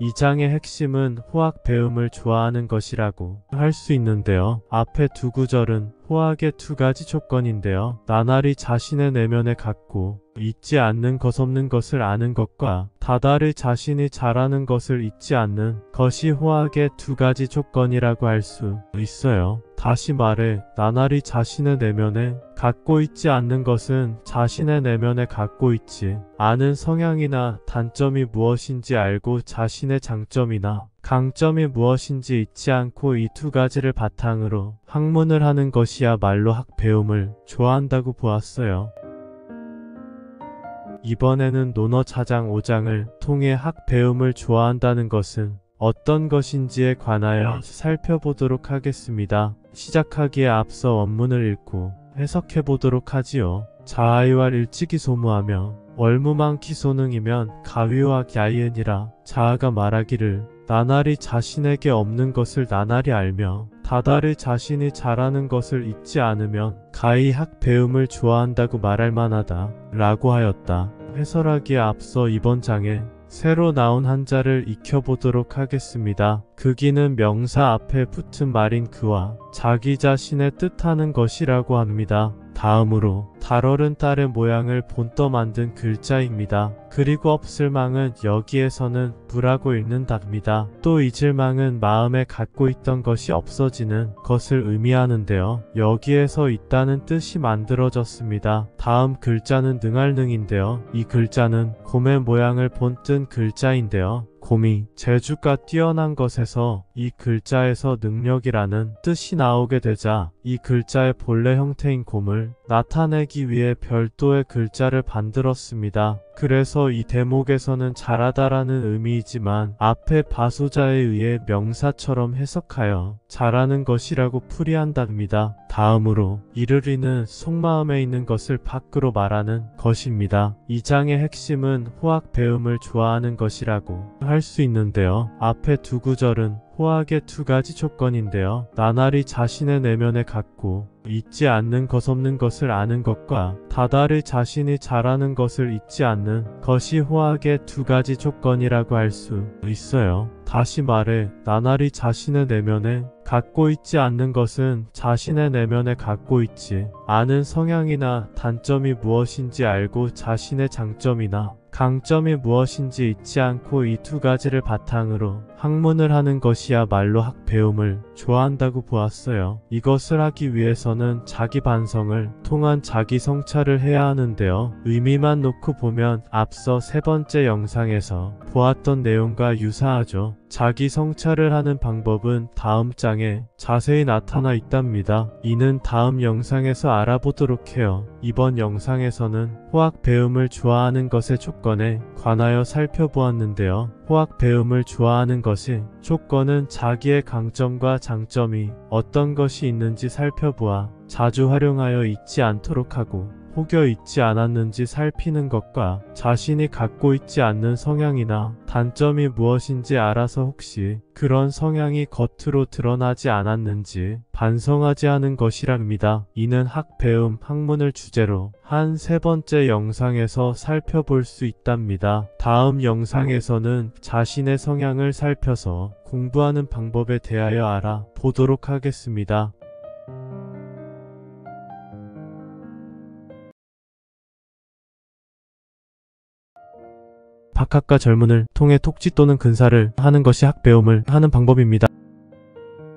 이 장의 핵심은 호학 배움을 좋아하는 것이라고 할 수 있는데요. 앞에 두 구절은 호학의 두 가지 조건인데요. 나날이 자신의 내면에 갖고 잊지 않는 것 없는 것을 아는 것과 다달이 자신이 잘하는 것을 잊지 않는 것이 호학의 두 가지 조건이라고 할 수 있어요. 다시 말해 나날이 자신의 내면에 갖고 있지 않는 것은 자신의 내면에 갖고 있지 않은 성향이나 단점이 무엇인지 알고 자신의 장점이나 강점이 무엇인지 잊지 않고 이 두 가지를 바탕으로 학문을 하는 것이야말로 학배움을 좋아한다고 보았어요. 이번에는 논어 자장 5장을 통해 학배움을 좋아한다는 것은 어떤 것인지에 관하여 살펴보도록 하겠습니다. 시작하기에 앞서 원문을 읽고 해석해보도록 하지요. 자아이왈 일찍이 소무하며 월무망키 소능이면 가위와 야이은이라. 자아가 말하기를 나날이 자신에게 없는 것을 나날이 알며 다달이 자신이 잘하는 것을 잊지 않으면 가히 학배움을 좋아한다고 말할 만하다 라고 하였다. 해설하기에 앞서 이번 장에 새로 나온 한자를 익혀보도록 하겠습니다. 그기는 명사 앞에 붙은 말인 그와 자기 자신의 뜻하는 것이라고 합니다. 다음으로 달얼은 딸의 모양을 본떠 만든 글자입니다. 그리고 없을망은 여기에서는 무라고 읽는답니다. 또 잊을망은 마음에 갖고 있던 것이 없어지는 것을 의미하는데요. 여기에서 있다는 뜻이 만들어졌습니다. 다음 글자는 능할능인데요. 이 글자는 곰의 모양을 본뜬 글자인데요. 곰이 재주가 뛰어난 것에서 이 글자에서 능력이라는 뜻이 나오게 되자 이 글자의 본래 형태인 곰을 나타내기 위해 별도의 글자를 만들었습니다. 그래서 이 대목에서는 잘하다라는 의미이지만 앞에 바소자에 의해 명사처럼 해석하여 잘하는 것이라고 풀이한답니다. 다음으로 이르리는 속마음에 있는 것을 밖으로 말하는 것입니다. 이 장의 핵심은 호학 배움을 좋아하는 것이라고 할 수 있는데요. 앞에 두 구절은 호학의 두 가지 조건인데요. 나날이 자신의 내면에 갖고 잊지 않는 것 없는 것을 아는 것과 다달이 자신이 잘하는 것을 잊지 않는 것이 호학의 두 가지 조건이라고 할 수 있어요. 다시 말해 나날이 자신의 내면에 갖고 있지 않는 것은 자신의 내면에 갖고 있지 않은 성향이나 단점이 무엇인지 알고 자신의 장점이나 강점이 무엇인지 잊지 않고 이 두 가지를 바탕으로 학문을 하는 것이야말로 학배움을 좋아한다고 보았어요. 이것을 하기 위해서는 자기 반성을 통한 자기 성찰을 해야 하는데요. 의미만 놓고 보면 앞서 세 번째 영상에서 보았던 내용과 유사하죠. 자기 성찰을 하는 방법은 다음 장에 자세히 나타나 있답니다. 이는 다음 영상에서 알아보도록 해요. 이번 영상에서는 호학 배움을 좋아하는 것의 조건에 관하여 살펴보았는데요. 호학 배움을 좋아하는 것의 조건은 자기의 강점과 장점이 어떤 것이 있는지 살펴보아 자주 활용하여 잊지 않도록 하고 혹여 잊지 않았는지 살피는 것과 자신이 갖고 있지 않는 성향이나 단점이 무엇인지 알아서 혹시 그런 성향이 겉으로 드러나지 않았는지 반성하지 하는 것이랍니다. 이는 학배움, 학문을 주제로 한 세 번째 영상에서 살펴볼 수 있답니다. 다음 영상에서는 자신의 성향을 살펴서 공부하는 방법에 대하여 알아보도록 하겠습니다. 박학과 절문을 통해 톡지 또는 근사를 하는 것이 학배움을 하는 방법입니다.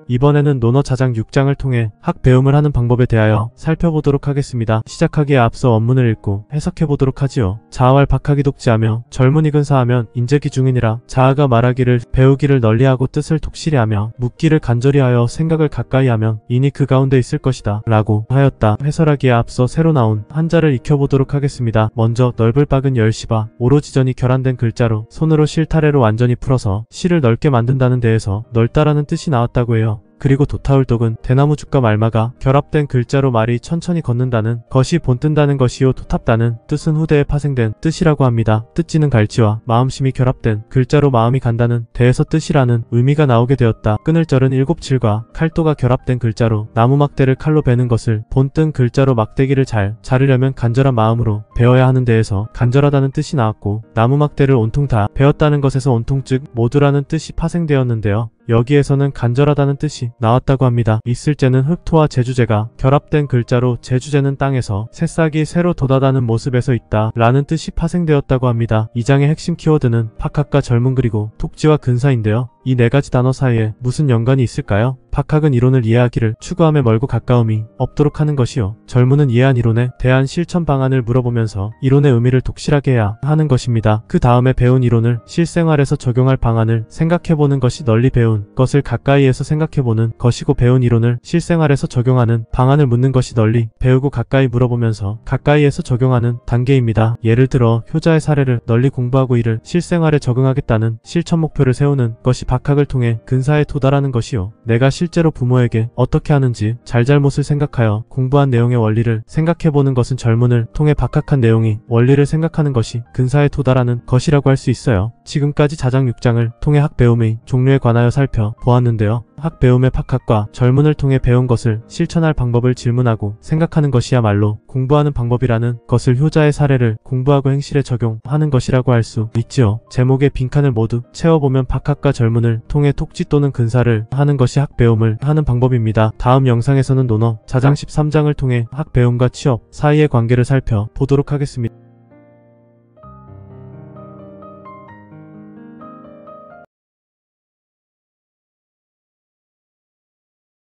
이번에는 논어 자장 6장을 통해 학배움을 하는 방법에 대하여 살펴보도록 하겠습니다. 시작하기에 앞서 원문을 읽고 해석해보도록 하지요. 자아왈 박학이 독지하며 절문이 근사하면 인재기 중이니라. 자아가 말하기를 배우기를 널리하고 뜻을 독실히하며 묻기를 간절히하여 생각을 가까이하면 이니 그 가운데 있을 것이다 라고 하였다. 해설하기에 앞서 새로 나온 한자를 익혀보도록 하겠습니다. 먼저 넓을 박은 열시바 오로지 전이 결한된 글자로 손으로 실타래로 완전히 풀어서 실을 넓게 만든다는 데에서 넓다라는 뜻이 나왔다고 해요. 그리고 도타울독은 대나무죽과 말마가 결합된 글자로 말이 천천히 걷는다는 것이 본뜬다는 것이요 도탑다는 뜻은 후대에 파생된 뜻이라고 합니다. 뜻지는 갈지와 마음심이 결합된 글자로 마음이 간다는 대에서 뜻이라는 의미가 나오게 되었다. 끊을 절은 일곱칠과 칼도가 결합된 글자로 나무 막대를 칼로 베는 것을 본뜬 글자로 막대기를 잘 자르려면 간절한 마음으로 베어야 하는 데에서 간절하다는 뜻이 나왔고 나무 막대를 온통 다 베었다는 것에서 온통 즉 모두라는 뜻이 파생되었는데요. 여기에서는 간절하다는 뜻이 나왔다고 합니다. 있을제는 흑토와 제주제가 결합된 글자로 제주제는 땅에서 새싹이 새로 돋아다는 모습에서 있다 라는 뜻이 파생되었다고 합니다. 이 장의 핵심 키워드는 박학과 젊은 그리고 톡지와 근사인데요. 이 네 가지 단어 사이에 무슨 연관이 있을까요? 박학은 이론을 이해하기를 추구함에 멀고 가까움이 없도록 하는 것이요. 젊은은 이해한 이론에 대한 실천 방안을 물어보면서 이론의 의미를 독실하게 해야 하는 것입니다. 그 다음에 배운 이론을 실생활에서 적용할 방안을 생각해보는 것이 널리 배운 것을 가까이에서 생각해보는 것이고 배운 이론을 실생활에서 적용하는 방안을 묻는 것이 널리 배우고 가까이 물어보면서 가까이에서 적용하는 단계입니다. 예를 들어 효자의 사례를 널리 공부하고 이를 실생활에 적응하겠다는 실천 목표를 세우는 것이 박학을 통해 근사에 도달하는 것이요. 내가 실제로 부모에게 어떻게 하는지 잘잘못을 생각하여 공부한 내용의 원리를 생각해보는 것은 젊은을 통해 박학한 내용이 원리를 생각하는 것이 근사에 도달하는 것이라고 할 수 있어요. 지금까지 자장 6장을 통해 학배움의 종류에 관하여 살펴보았는데요. 학배움의 박학과 젊은을 통해 배운 것을 실천할 방법을 질문하고 생각하는 것이야말로 공부하는 방법이라는 것을 효자의 사례를 공부하고 행실에 적용하는 것이라고 할 수 있지요. 제목의 빈칸을 모두 채워보면 박학과 젊은을 통해 톡지 또는 근사를 하는 것이 학배움을 하는 방법입니다. 다음 영상에서는 논어 자장 13장을 통해 학배움과 취업 사이의 관계를 살펴보도록 하겠습니다.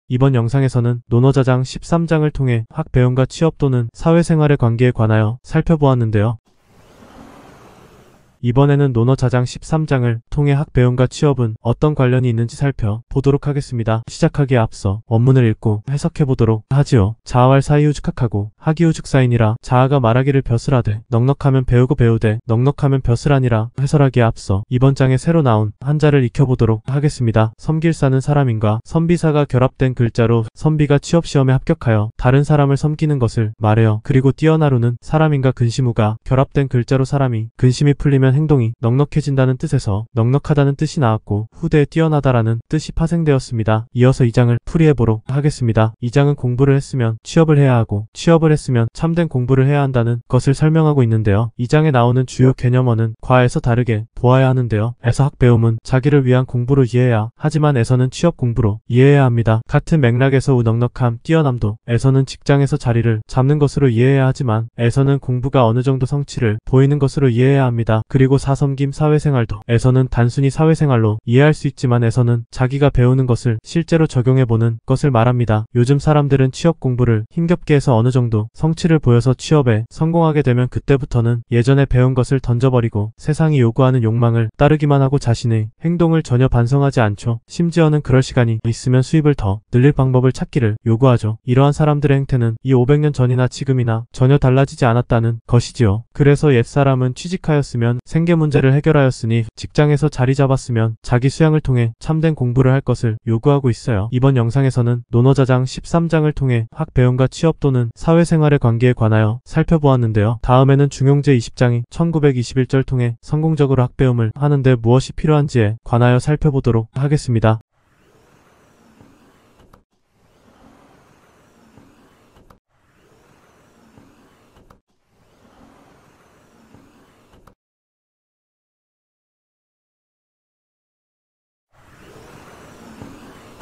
이번 영상에서는 논어자장 13장을 통해 학배움과 취업 또는 사회생활의 관계에 관하여 살펴보았는데요. 이번에는 논어자장 13장을 통해 학배움과 취업은 어떤 관련이 있는지 살펴보도록 하겠습니다. 시작하기에 앞서 원문을 읽고 해석해보도록 하지요. 자아왈 사이우죽학하고 학이우죽사이니라. 자아가 말하기를 벼슬하되 넉넉하면 배우고 배우되 넉넉하면 벼슬하니라. 해설하기에 앞서 이번 장에 새로 나온 한자를 익혀보도록 하겠습니다. 섬길사는 사람인과 선비사가 결합된 글자로 선비가 취업시험에 합격하여 다른 사람을 섬기는 것을 말해요. 그리고 뛰어나루는 사람인과 근시무가 결합된 글자로 사람이 근심이 풀리면 행동이 넉넉해진다는 뜻에서 넉넉하다는 뜻이 나왔고 후대에 뛰어나다라는 뜻이 파생되었습니다. 이어서 이 장을 풀이해보도록 하겠습니다. 이 장은 공부를 했으면 취업을 해야 하고 취업을 했으면 참된 공부를 해야 한다는 것을 설명하고 있는데요. 이 장에 나오는 주요 개념어는 과에서 다르게 보아야 하는데요. 에서 학배움은 자기를 위한 공부로 이해해야 하지만 에서는 취업 공부로 이해해야 합니다. 같은 맥락에서 우넉넉함, 뛰어남도 에서는 직장에서 자리를 잡는 것으로 이해해야 하지만 에서는 공부가 어느 정도 성취를 보이는 것으로 이해해야 합니다. 그리고 사섬김 사회생활도 에서는 단순히 사회생활로 이해할 수 있지만 에서는 자기가 배우는 것을 실제로 적용해보는 것을 말합니다. 요즘 사람들은 취업 공부를 힘겹게 해서 어느 정도 성취를 보여서 취업에 성공하게 되면 그때부터는 예전에 배운 것을 던져버리고 세상이 요구하는 욕망을 따르기만 하고 자신의 행동을 전혀 반성하지 않죠. 심지어는 그럴 시간이 있으면 수입을 더 늘릴 방법을 찾기를 요구하죠. 이러한 사람들의 행태는 이 500년 전이나 지금이나 전혀 달라지지 않았다는 것이지요. 그래서 옛사람은 취직하였으면 생계 문제를 해결하였으니 직장에서 자리 잡았으면 자기 수양을 통해 참된 공부를 할 것을 요구하고 있어요. 이번 영상에서는 논어자장 13장을 통해 학배움과 취업 또는 사회생활의 관계에 관하여 살펴보았는데요. 다음에는 중용제 20장이 1921절 통해 성공적으로 학배움을 하는데 무엇이 필요한지에 관하여 살펴보도록 하겠습니다.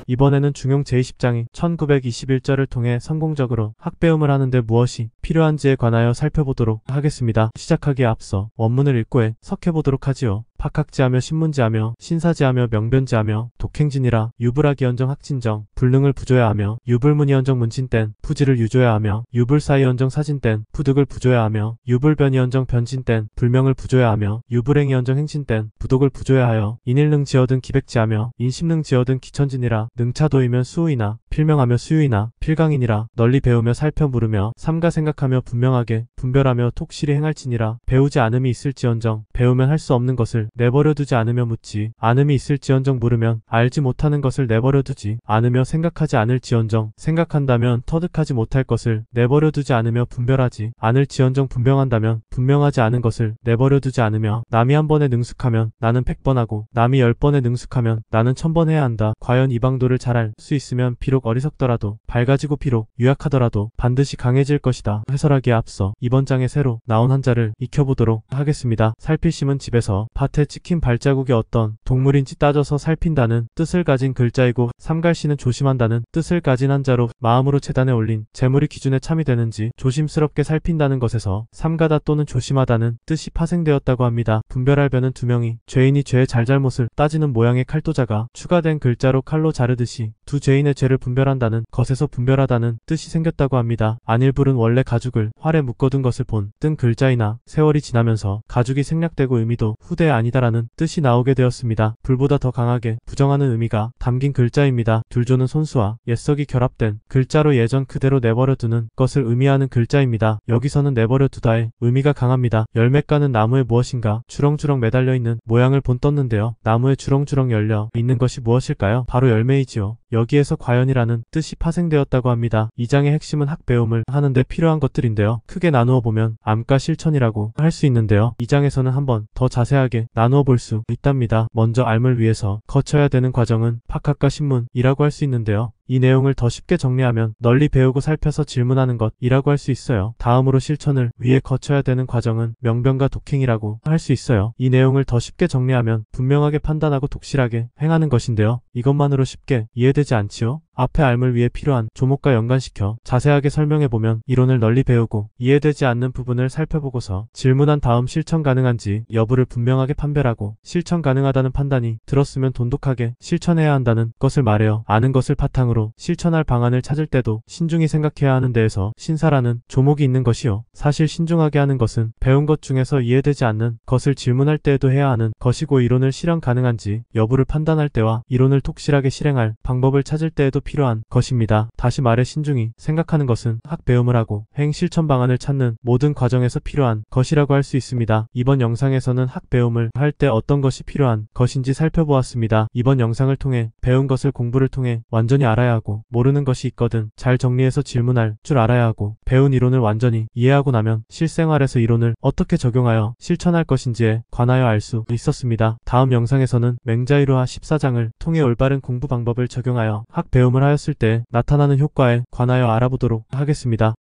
이번에는 중용 제20장이 1921절을 통해 성공적으로 학배움을 하는데 무엇이 필요한지에 관하여 살펴보도록 하겠습니다. 시작하기에 앞서 원문을 읽고 해석해보도록 하지요. 박학지하며 신문지하며 신사지하며 명변지하며 독행진이라. 유불하기언정 학진정 불능을 부조야 하며 유불문이언정 문진땐 부지를 유조야 하며 유불사이언정 사진땐 부득을 부조야 하며 유불변이언정 변진땐 불명을 부조야 하며 유불행이언정 행진땐 부독을 부조야 하여 인일능 지어든 기백지하며 인심능 지어든 기천진이라. 능차도이면 수우이나 필명하며 수유이나 필강이니라. 널리 배우며 살펴 물으며 삼가 생각하며 분명하게 분별하며 톡실히 행할지니라. 배우지 않음이 있을지언정 배우면 할 수 없는 것을 내버려 두지 않으며 묻지 않음이 있을지언정 물으면 알지 못하는 것을 내버려 두지 않으며 생각하지 않을지언정 생각한다면 터득하지 못할 것을 내버려 두지 않으며 분별하지 않을지언정 분명한다면 분명하지 않은 것을 내버려 두지 않으며 남이 한 번에 능숙하면 나는 100번 하고 남이 10번에 능숙하면 나는 1000번 해야 한다. 과연 이 방도를 잘할 수 있으면 비록 어리석더라도 밝아지고 비록 유약하더라도 반드시 강해질 것이다. 해설하기에 앞서 이번 장에 새로 나온 한자를 익혀보도록 하겠습니다. 살필심은 집에서 밭에 찍힌 발자국이 어떤 동물인지 따져서 살핀다는 뜻을 가진 글자이고 삼갈시는 조심한다는 뜻을 가진 한자로 마음으로 재단에 올린 재물이 기준에 참이 되는지 조심스럽게 살핀다는 것에서 삼가다 또는 조심하다는 뜻이 파생되었다고 합니다. 분별할 변은 두 명이 죄인이 죄의 잘잘못을 따지는 모양의 칼도자가 추가된 글자로 칼로 자르듯이 두 죄인의 죄를 분별한다는 것에서 분별하다는 뜻이 생겼다고 합니다. 안일불은 원래 가죽을 활에 묶어둔 것을 본 뜬 글자이나 세월이 지나면서 가죽이 생략되고 의미도 후대에 아니다라는 뜻이 나오게 되었습니다. 불보다 더 강하게 부정하는 의미가 담긴 글자입니다. 둘조는 손수와 옛석이 결합된 글자로 예전 그대로 내버려두는 것을 의미하는 글자입니다. 여기서는 내버려두다의 의미가 강합니다. 열매가는 나무에 무엇인가 주렁주렁 매달려 있는 모양을 본 떴는데요. 나무에 주렁주렁 열려 있는 것이 무엇일까요? 바로 열매이지요. 여기에서 과연이라는 뜻이 파생되었다고 합니다. 이 장의 핵심은 학배움을 하는데 필요한 것들인데요. 크게 나누어 보면 암과 실천이라고 할 수 있는데요. 이 장에서는 한번 더 자세하게 나누어 볼 수 있답니다. 먼저 알을 위해서 거쳐야 되는 과정은 박학과 신문이라고 할 수 있는데요. 이 내용을 더 쉽게 정리하면 널리 배우고 살펴서 질문하는 것이라고 할 수 있어요. 다음으로 실천을 위해 거쳐야 되는 과정은 명변과 독행이라고 할 수 있어요. 이 내용을 더 쉽게 정리하면 분명하게 판단하고 독실하게 행하는 것인데요. 이것만으로 쉽게 이해되지 않지요? 앞에 알을 위해 필요한 조목과 연관시켜 자세하게 설명해보면 이론을 널리 배우고 이해되지 않는 부분을 살펴보고서 질문한 다음 실천 가능한지 여부를 분명하게 판별하고 실천 가능하다는 판단이 들었으면 돈독하게 실천해야 한다는 것을 말해요. 아는 것을 바탕으로 실천할 방안을 찾을 때도 신중히 생각해야 하는 데에서 신사라는 조목이 있는 것이요. 사실 신중하게 하는 것은 배운 것 중에서 이해되지 않는 것을 질문할 때에도 해야 하는 것이고 이론을 실현 가능한지 여부를 판단할 때와 이론을 독실하게 실행할 방법을 찾을 때에도 필요한 것입니다. 다시 말해 신중히 생각하는 것은 학배움을 하고 행실천 방안을 찾는 모든 과정에서 필요한 것이라고 할 수 있습니다. 이번 영상에서는 학배움을 할 때 어떤 것이 필요한 것인지 살펴보았습니다. 이번 영상을 통해 배운 것을 공부를 통해 완전히 알아야 하고 모르는 것이 있거든 잘 정리해서 질문할 줄 알아야 하고 배운 이론을 완전히 이해하고 나면 실생활에서 이론을 어떻게 적용하여 실천할 것인지에 관하여 알 수 있었습니다. 다음 영상에서는 맹자의루하 14장을 통해 올바른 공부 방법을 적용하여 학배움을 하였을 때 나타나는 효과에 관하여 알아보도록 하겠습니다.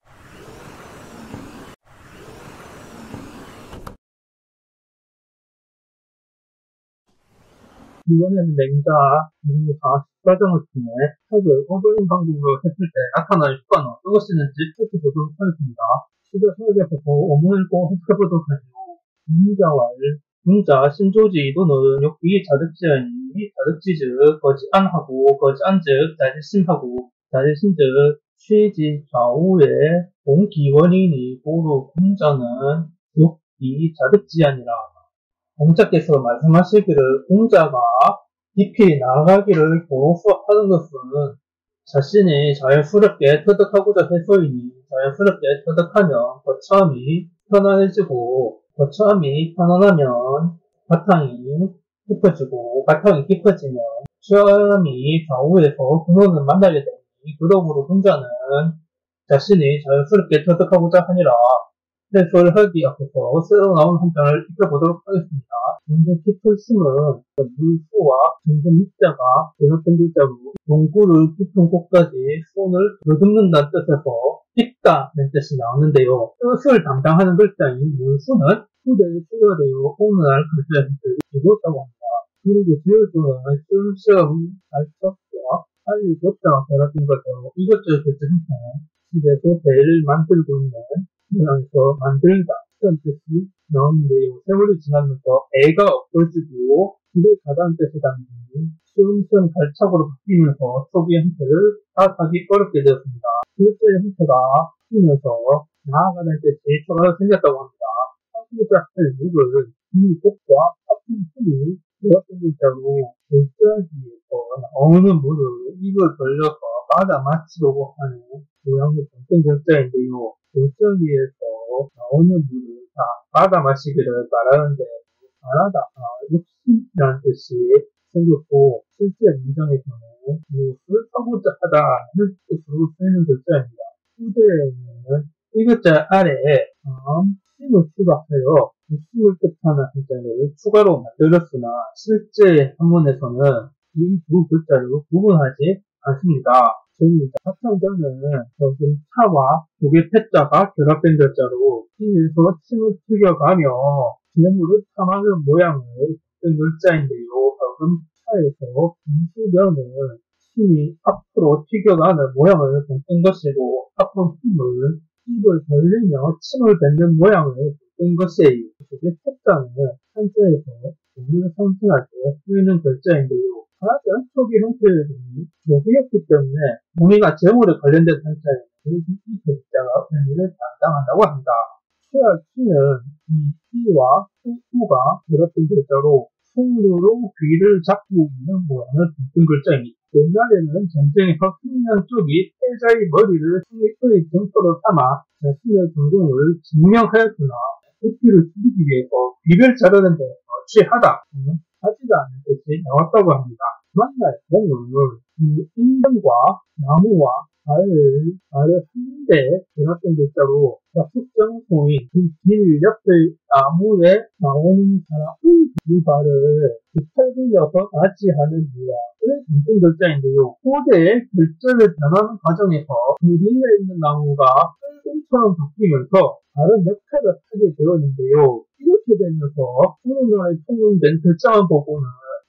이번에는 맹자 의루하 14장을 통해 책을 옳은 방법으로 했을 때 나타나는 효과는 어떤 것이는지 살펴보도록 하겠습니다. 시작하기부터 어문을 꼭 해석해보도록 하죠. 맹자왈 문자 신조지 또는 욕비 자득지하니 자득지즉 거지 안하고 거지 안즉 자질심하고 자질심즉 취지 좌우에 공기원이니 고루 공자는 욕비 자득지하니라. 공자께서 말씀하시기를 공자가 깊이 나아가기를 고수하는 것은 자신이 자연스럽게 터득하고자 해서이니 자연스럽게 터득하면 거참이 편안해지고 거참이 편안하면 바탕이 깊어지고 바탕이 깊어지면 처음이 좌우에서 근원을 만나게 되니 그러므로 공자는 자신이 자연스럽게 터득하고자 하니라. 해설하기 앞서서 새로 나온 한 장을 익혀보도록 하겠습니다. 먼저 깊은 심은 물수와 점점 밑자가 결합된 글자로 동구를 깊은 곳까지 손을 더듬는다는 뜻에서 깊다는 뜻이 나오는데요. 뜻을 담당하는 글자인 물수는 후대에 추가되어 오늘날 글자의 형태를 이뤘다고 합니다. 그리고 지을수는 시험, 발척과 빨리 줬다가 결합된 거죠. 이것저것 글자 형태는 집에서 배를 만들고 있는 모양에서 만들다 이런 뜻이 나오는데요. 세월이 지나면서 애가 없어지고 길을 가다는 뜻이 담긴 시험시험 발착으로 바뀌면서 초기의 형태를 파악하기 어렵게 되었습니다. 글자의 형태가 바뀌면서 나아가는 뜻이 추가로 생겼다고 합니다. 하고자 할 목을 물꽃과 아픈 풀이 결합된 글자로 골짜기에서 나오는 물을 입을 벌려서 바다 마치로 하는 모양의 동전 글자인데요. 글자기에서 나오는 물을 다 바다 마시기를 바라는데 바라다 욕심이라는 뜻이 생겼고 실제 문장에서는 무엇을 하고자 하다는 뜻으로 쓰이는 글자입니다. 후대에는 이 글자 아래에 심을 추가하여 욕심을 뜻하는 한자를 추가로 만들었으나 실제 한문에서는 이 두 글자를 구분하지 않습니다. 즉, 합성자는 적은 차와 조개 태자가 결합된 글자로 뒤에서 침을 튀겨가며 재물을 탐하는 모양을 쓴 글자인데요. 적은 차에서 이수면은 침이 앞으로 튀겨가는 모양을 쓴 것이고 앞으로 힘을 입을 벌리며 침을 뱉는 모양을 쓴 것이에요. 조개 태자는 한자에서 돈을 상징할 때 쓰이는 글자인데요. 가장 초기 형태의 돈이 조개였기 때문에 무늬가 재물에 관련된 한자에는 이 글자가 의미를 담당한다고 합니다. 최악치는 이와 우가 결합된 글자로 손으로 귀를 잡고 있는 모양을 담은 글자입니다. 옛날에는 전쟁에서 승리한 쪽이 패자의 머리를 승리의 증거로 삼아 자신의 전공을 증명하였으나 부피를 줄이기 위해서 귀를 자르는 데 취하다 또는 하지도 않는 뜻이 나왔다고 합니다. 만날 공은 인간과 나무와 발을 한데 결합된 글자로 약속장소인 그 길 옆의 나무에 나오는 사람의 두 발을 팔 굴려서 맞이하는 모양을 담은 글자인데요. 고대의 글자를 변하는 과정에서 그 위에 있는 나무가 흙처럼 바뀌면서 다른 몇 칸을 하게 되었는데요. 이렇게 되면서 오늘날에 통용된 글자만 보고는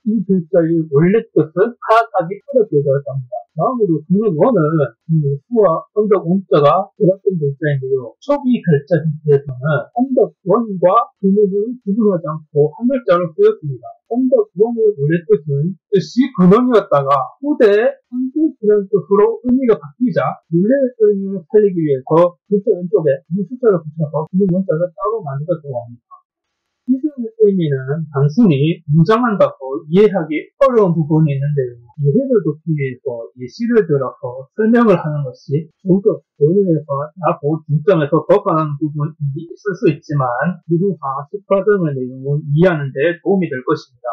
이 글자의 원래 뜻을 파악하기 어렵게 되었답니다. 다음으로 그는 원은 수와 언덕 원자가 결합된 글자인데요. 초기 글자 형태에서는 언덕 원과 근원을 구분하지 않고 한 글자로 쓰였습니다. 언덕 원의 원래 뜻이 근원이었다가 후대에 언덕이라는 뜻으로 의미가 바뀌자 원래의 의미를 살리기 위해서 글자 왼쪽에 숫자를 붙여서 근원 원자를 따로 만들었다고 합니다. 이승의 의미는 단순히 문장한다고 이해하기 어려운 부분이 있는데요. 이해를 돕기 위해서 예시를 들어서 설명을 하는 것이 조금 원어에서 하고 중점에서 벗어나는 부분이 있을 수 있지만 이루가 10과정의 내용을 이해하는 데 도움이 될 것입니다.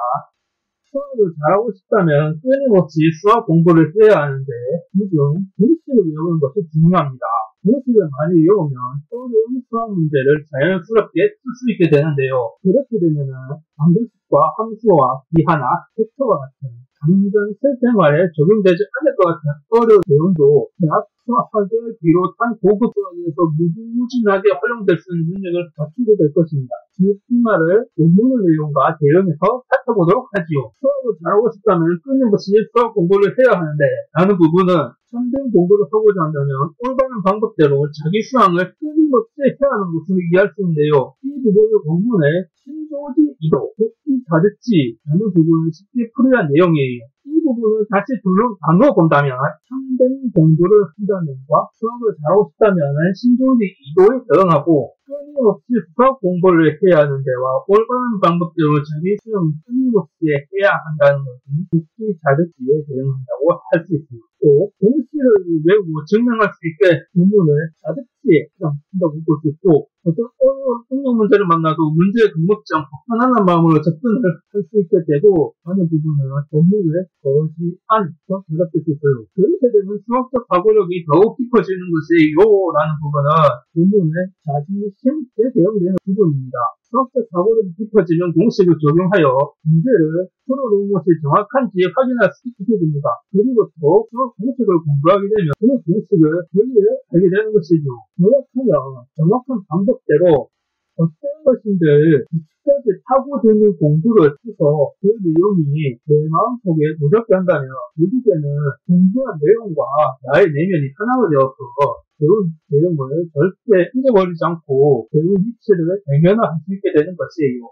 수학을 잘하고 싶다면 끊임없이 수학 공부를 해야 하는데 요즘 공식을 외우는 것이 중요합니다. 공식을 많이 외우면 어려운 수학 문제를 자연스럽게 쓸 수 있게 되는데요. 그렇게 되면은 방정식과 함수와 기하나 벡터와 같은 당장 실생활에 적용되지 않을 것 같은 어려운 내용도 대학 수학을 비롯한 고급 수학에서 무궁무진하게 활용될 수 있는 능력을 갖추게 될 것입니다. 즉, 이 말을 원문의 내용과 대응해서 살펴보도록 하지요. 수학을 잘하고 싶다면 끊임없이 수학 공부를 해야 하는데 라는 부분은 참된 공부를 하고자 한다면 올바른 방법대로 자기 수학을 끊임없이 해야 하는 것으로 이해할 수 있는데요. 이 부분은 원문의 신조지 이도, 이 자르지 라는 부분을 쉽게 풀어야 할 내용이에요. 이 부분을 다시 나누어 본다면 참된 공부를 한다면과 수학을 잘하고 싶다면 신조지 이도에 대응하고 끊임없이 수학 공부를 해야 하는 데와 올바른 방법대로 자기 수학을 끊임없이 해야 한다는 것은 듣기 자르지에 대응한다고 할 수 있습니다. 또 공식을 외우고 증명할 수 있게 부문을 자르지에 해당한다고 볼 수 있고 어떤 어려운 응용 문제를 만나도 문제에 겁먹지 않고 편안한 마음으로 접근을 할 수 있게 되고 하는 부분은 원문을 거지 않고 결합될 수 있어요. 그렇게 되면 수학적 사고력이 더욱 깊어지는 것이요 라는 부분은 원문의 자지심에 대응되는 부분입니다. 수학적 사고력이 깊어지면 공식을 적용하여 문제를 풀어놓은 것이 정확한지 확인할 수 있게 됩니다. 그리고 또 수학 공식을 공부하게 되면 그 공식을 원리를 알게 되는 것이죠. 요약하면 정확한 방법대로 어떤 것인들 끝까지 파고드는 공부를 해서 그 내용이 내 마음속에 무섭게 한다면 결국에는 공부한 내용과 나의 내면이 하나가 되어서 배운 내용을 절대 잊어버리지 않고 배운 이치를 대면화할 수 있게 되는 것이에요.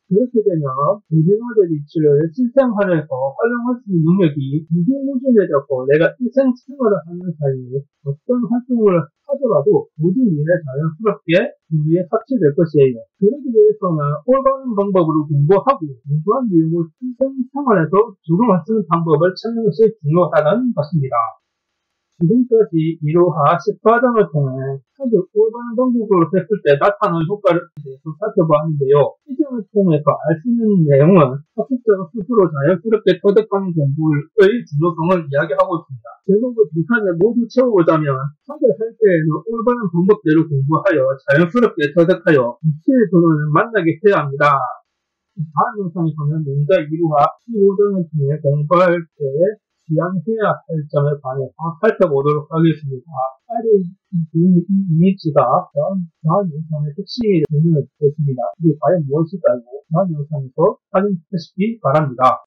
그렇게 되면 대변화된 이치를 실생활에서 활용할 수 있는 능력이 무궁무진해졌고 내가 일생생활을 하는 사이에 어떤 활동을 하더라도 모든 일에 자연스럽게 우리에 합치될 것이에요. 그러기 위해서는 올바른 방법으로 공부하고 공부한 내용을 실생활에서 적용할 수 있는 방법을 찾는 것이 중요하다는 것입니다. 지금까지 1호하 14장을 통해 학을 올바른 방법으로 했을 때 나타나는 효과를 대해서 살펴보았는데요. 이 장을 통해서 알 수 있는 내용은 학습자가 스스로 자연스럽게 터득하는 공부의 중요성을 이야기하고 있습니다. 제목을 빈칸에 모두 채워보자면 학을 할 때에는 올바른 방법대로 공부하여 자연스럽게 터득하여 이치의 근원을 만나게 해야 합니다. 다음 영상에서는 명작 1호하 15장을 통해 공부할 때 지향해야 할 점에 관해서 살펴보도록 하겠습니다. 아래 보이는 이 이미지가 다음 영상의 핵심이 되는 것입니다. 이게 과연 무엇일까요? 다음 영상에서 확인하시기 바랍니다.